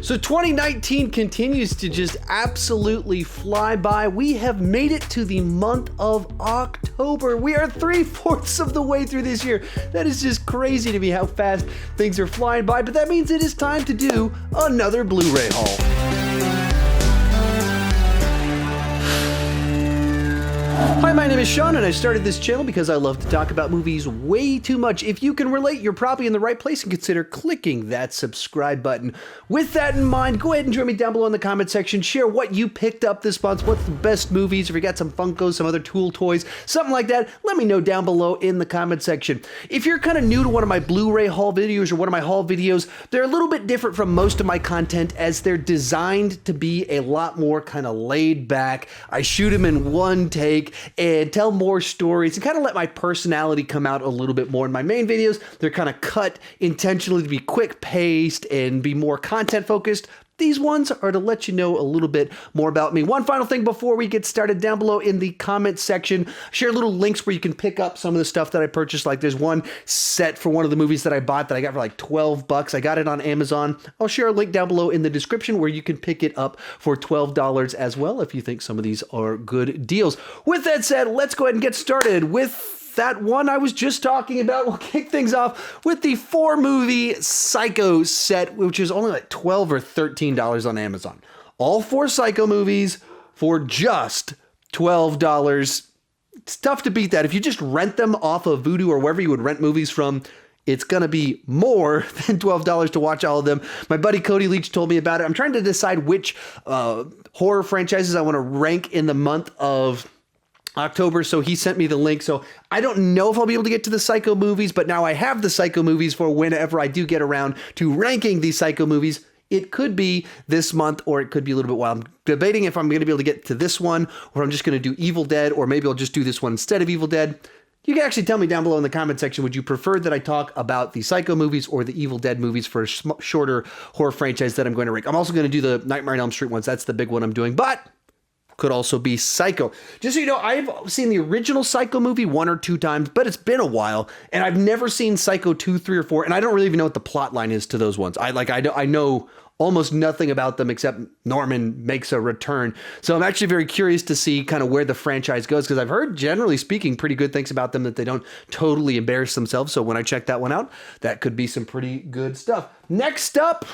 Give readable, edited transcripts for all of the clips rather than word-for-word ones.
So 2019 continues to just absolutely fly by. We have made it to the month of October. We are 3/4 of the way through this year. That is just crazy to me how fast things are flying by, but that means it is time to do another Blu-ray haul. Hi, my name is Sean, and I started this channel because I love to talk about movies way too much. If you can relate, you're probably in the right place, and consider clicking that subscribe button. With that in mind, go ahead and join me down below in the comment section. Share what you picked up this month, what's the best movies, if you got some Funkos, some other Tool toys, something like that, let me know down below in the comment section. If you're kind of new to one of my Blu-ray haul videos or one of my haul videos, they're a little bit different from most of my content as they're designed to be a lot more kind of laid back. I shoot them in one take and tell more stories and kind of let my personality come out a little bit more. In my main videos, they're kind of cut intentionally to be quick paced and be more content focused. These ones are to let you know a little bit more about me. One final thing before we get started, down below in the comment section, share little links where you can pick up some of the stuff that I purchased. Like there's one set for one of the movies that I bought that I got for like 12 bucks. I got it on Amazon. I'll share a link down below in the description where you can pick it up for $12 as well if you think some of these are good deals. With that said, let's go ahead and get started with that one I was just talking about. We'll kick things off with the 4-movie Psycho set, which is only like $12 or $13 on Amazon. All 4 Psycho movies for just $12. It's tough to beat that. If you just rent them off of Vudu or wherever you would rent movies from, it's going to be more than $12 to watch all of them. My buddy Cody Leach told me about it. I'm trying to decide which horror franchises I want to rank in the month of October, so he sent me the link. So I don't know if I'll be able to get to the Psycho movies, but now I have the Psycho movies for whenever I do get around to ranking these Psycho movies. It could be this month, or it could be a little bit while. I'm debating if I'm going to be able to get to this one, or I'm just going to do Evil Dead, or maybe I'll just do this one instead of Evil Dead. You can actually tell me down below in the comment section, would you prefer that I talk about the Psycho movies or the Evil Dead movies for a shorter horror franchise that I'm going to rank? I'm also going to do the Nightmare on Elm Street ones. That's the big one I'm doing, but could also be Psycho. Just so you know, I've seen the original Psycho movie 1 or 2 times, but it's been a while, and I've never seen Psycho 2, 3, or 4, and I don't really even know what the plot line is to those ones. I know almost nothing about them except Norman makes a return. So I'm actually very curious to see kind of where the franchise goes, because I've heard, generally speaking, pretty good things about them, that they don't totally embarrass themselves. So when I check that one out, that could be some pretty good stuff. Next up,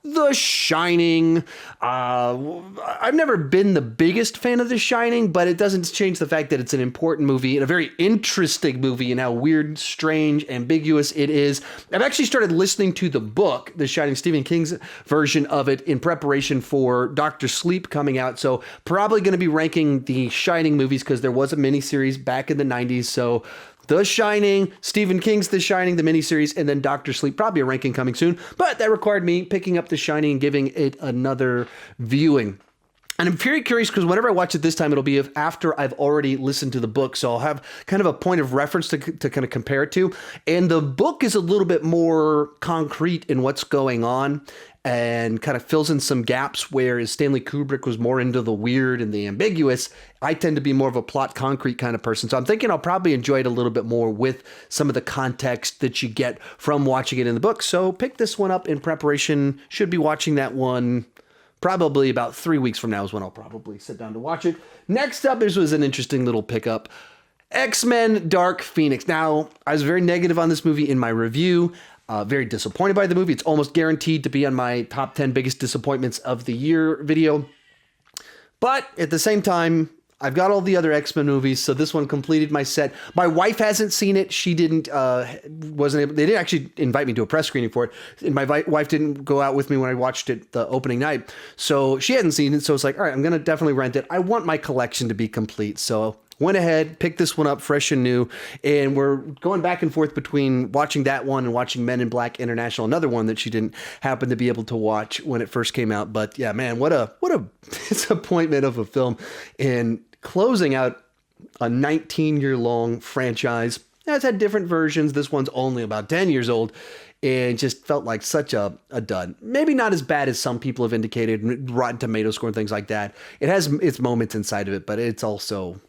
The Shining. I've never been the biggest fan of The Shining, but it doesn't change the fact that it's an important movie and a very interesting movie and how weird, strange, ambiguous it is. I've actually started listening to the book, The Shining, Stephen King's version of it, in preparation for Dr. Sleep coming out. So probably going to be ranking The Shining movies because there was a miniseries back in the 90s. So The Shining, Stephen King's The Shining, the miniseries, and then Dr. Sleep, probably a ranking coming soon. But that required me picking up The Shining and giving it another viewing. And I'm very curious because whenever I watch it this time, it'll be after I've already listened to the book. So I'll have kind of a point of reference to kind of compare it to. And the book is a little bit more concrete in what's going on and kind of fills in some gaps, whereas Stanley Kubrick was more into the weird and the ambiguous. I tend to be more of a plot concrete kind of person. So I'm thinking I'll probably enjoy it a little bit more with some of the context that you get from watching it in the book. So pick this one up in preparation. Should be watching that one probably about 3 weeks from now is when I'll probably sit down to watch it. Next up, this was an interesting little pickup. X-Men Dark Phoenix. Now, I was very negative on this movie in my review. Very disappointed by the movie. It's almost guaranteed to be on my top 10 biggest disappointments of the year video. But at the same time, I've got all the other X-Men movies, so this one completed my set. My wife hasn't seen it. She wasn't able. They didn't actually invite me to a press screening for it, and my wife didn't go out with me when I watched it the opening night. So she hadn't seen it. So it's like, all right, I'm gonna definitely rent it. I want my collection to be complete, so went ahead, picked this one up fresh and new, and we're going back and forth between watching that one and watching Men in Black International, another one that she didn't happen to be able to watch when it first came out. But yeah, man, what a disappointment of a film, and closing out a 19-year-long franchise. It's had different versions. This one's only about 10 years old, and just felt like such a dud. Maybe not as bad as some people have indicated, Rotten Tomato score and things like that. It has its moments inside of it, but it's also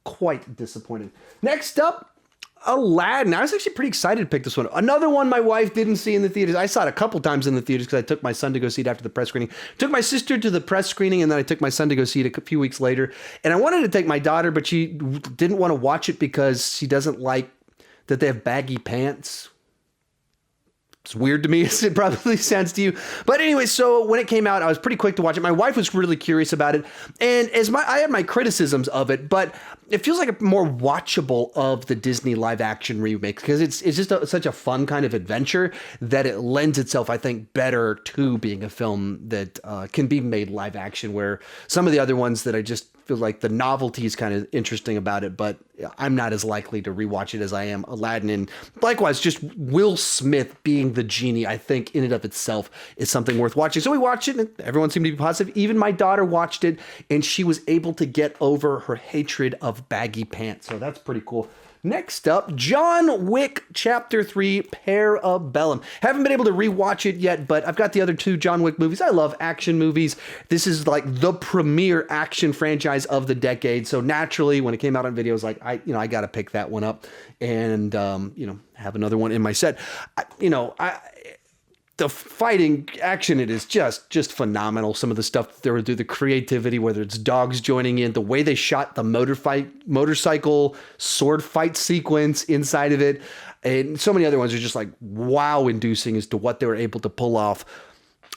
quite disappointing. Next up, Aladdin. I was actually pretty excited to pick this one. Another one my wife didn't see in the theaters. I saw it a couple times in the theaters because I took my son to go see it after the press screening. Took my sister to the press screening, and then I took my son to go see it a few weeks later. And I wanted to take my daughter, but she didn't want to watch it because she doesn't like that they have baggy pants. It's weird to me, as it probably sounds to you. But anyway, so when it came out, I was pretty quick to watch it. My wife was really curious about it. And I had my criticisms of it, but it feels like a more watchable of the Disney live action remake because it's just such a fun kind of adventure that it lends itself, I think, better to being a film that can be made live action, where some of the other ones that I just feel like the novelty is kind of interesting about it, but I'm not as likely to rewatch it as I am Aladdin. And likewise, just Will Smith being the genie, I think in and of itself is something worth watching. So we watched it and everyone seemed to be positive. Even my daughter watched it and she was able to get over her hatred of baggy pants. So that's pretty cool. Next up, John Wick Chapter 3 Parabellum. Haven't been able to rewatch it yet, but I've got the other two John Wick movies. I love action movies. This is like the premier action franchise of the decade. So naturally, when it came out on video, I was like, I got to pick that one up and, have another one in my set. The fighting action, it is just phenomenal. Some of the stuff they would do, the creativity, whether it's dogs joining in, the way they shot the motorcycle sword fight sequence inside of it. And so many other ones are just like wow inducing as to what they were able to pull off.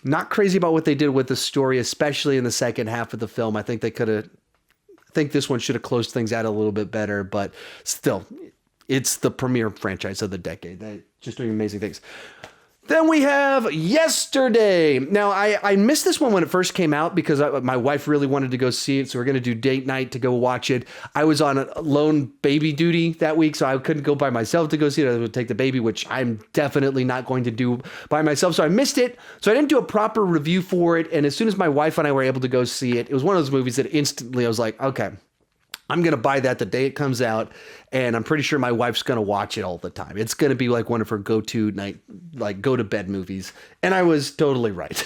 Not crazy about what they did with the story, especially in the second half of the film. I think this one should have closed things out a little bit better, but still, it's the premier franchise of the decade. They're just doing amazing things. Then we have Yesterday. Now, I missed this one when it first came out because my wife really wanted to go see it, so we're going to do date night to go watch it. I was on a lone baby duty that week, so I couldn't go by myself to go see it. I would take the baby, which I'm definitely not going to do by myself, so I missed it. So I didn't do a proper review for it, and as soon as my wife and I were able to go see it, it was one of those movies that instantly I was like, okay, I'm going to buy that the day it comes out, and I'm pretty sure my wife's going to watch it all the time. It's going to be like one of her go-to night, like go-to-bed movies. And I was totally right.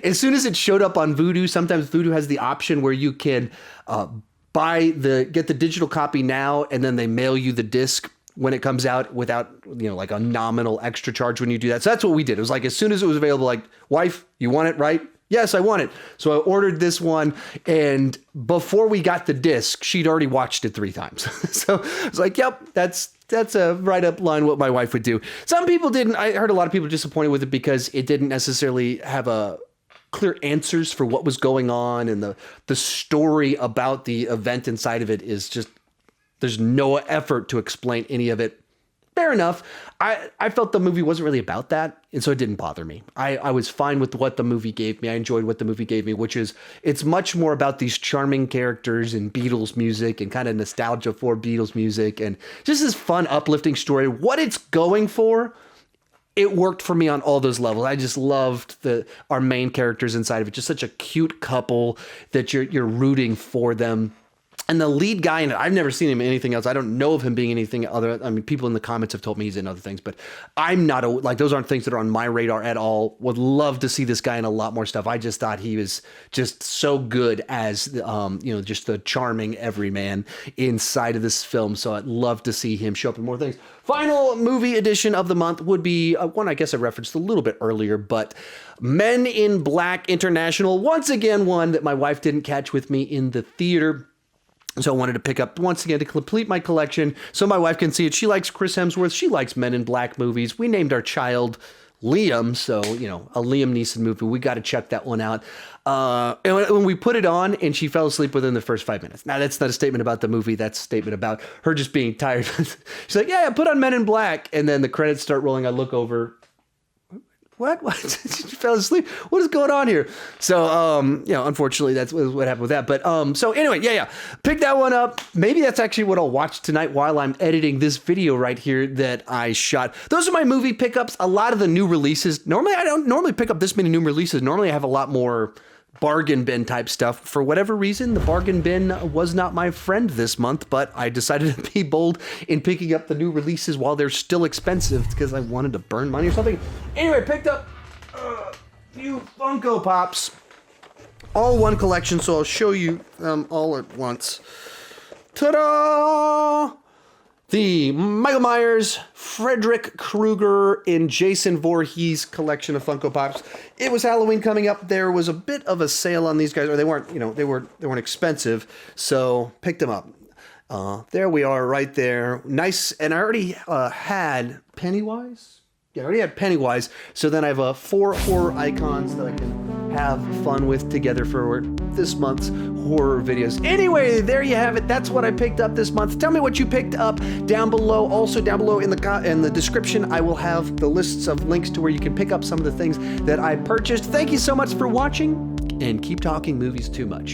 As soon as it showed up on Vudu, sometimes Vudu has the option where you can get the digital copy now, and then they mail you the disc when it comes out without, like a nominal extra charge when you do that. So that's what we did. It was like, as soon as it was available, like, wife, you want it, right? Yes, I want it. So I ordered this one, and before we got the disc, she'd already watched it 3 times. So I was like, yep, that's a right up line what my wife would do. Some people didn't. I heard a lot of people disappointed with it because it didn't necessarily have a clear answers for what was going on, and the story about the event inside of it is just, there's no effort to explain any of it. Fair enough. I felt the movie wasn't really about that, and so it didn't bother me. I was fine with what the movie gave me. I enjoyed what the movie gave me, which is, it's much more about these charming characters and Beatles music and kind of nostalgia for Beatles music and just this fun, uplifting story. What it's going for, it worked for me on all those levels. I just loved our main characters inside of it. Just such a cute couple that you're rooting for them. And the lead guy in it, I've never seen him in anything else. I don't know of him being anything other. I mean, people in the comments have told me he's in other things, but I'm not those aren't things that are on my radar at all. Would love to see this guy in a lot more stuff. I just thought he was just so good as, just the charming everyman inside of this film. So I'd love to see him show up in more things. Final movie edition of the month would be one I guess I referenced a little bit earlier, but Men in Black International. Once again, one that my wife didn't catch with me in the theater. So I wanted to pick up once again to complete my collection so my wife can see it. She likes Chris Hemsworth. She likes Men in Black movies. We named our child Liam. So, a Liam Neeson movie. We got to check that one out. And when we put it on and she fell asleep within the first 5 minutes. Now, that's not a statement about the movie. That's a statement about her just being tired. She's like, yeah, put on Men in Black. And then the credits start rolling. I look over. What? She fell asleep. What is going on here? So, unfortunately, that's what happened with that. But, so anyway, yeah. Pick that one up. Maybe that's actually what I'll watch tonight while I'm editing this video right here that I shot. Those are my movie pickups. A lot of the new releases. Normally, I don't normally pick up this many new releases. Normally, I have a lot more bargain bin type stuff. For whatever reason, the bargain bin was not my friend this month, but I decided to be bold in picking up the new releases while they're still expensive because I wanted to burn money or something. Anyway, picked up a few Funko Pops. All one collection, so I'll show you them all at once. Ta-da! the Michael Myers, Frederick Krueger, and Jason Voorhees collection of Funko Pops. It was Halloween coming up. There was a bit of a sale on these guys, or they weren't, they weren't expensive, so picked them up. There we are, right there. Nice, and I already had Pennywise. Yeah, I already had Pennywise. So then I have 4 horror icons that I can have fun with together for this month's horror videos. Anyway, there you have it. That's what I picked up this month. Tell me what you picked up down below. Also down below in the description, I will have the lists of links to where you can pick up some of the things that I purchased. Thank you so much for watching, and keep talking movies too much.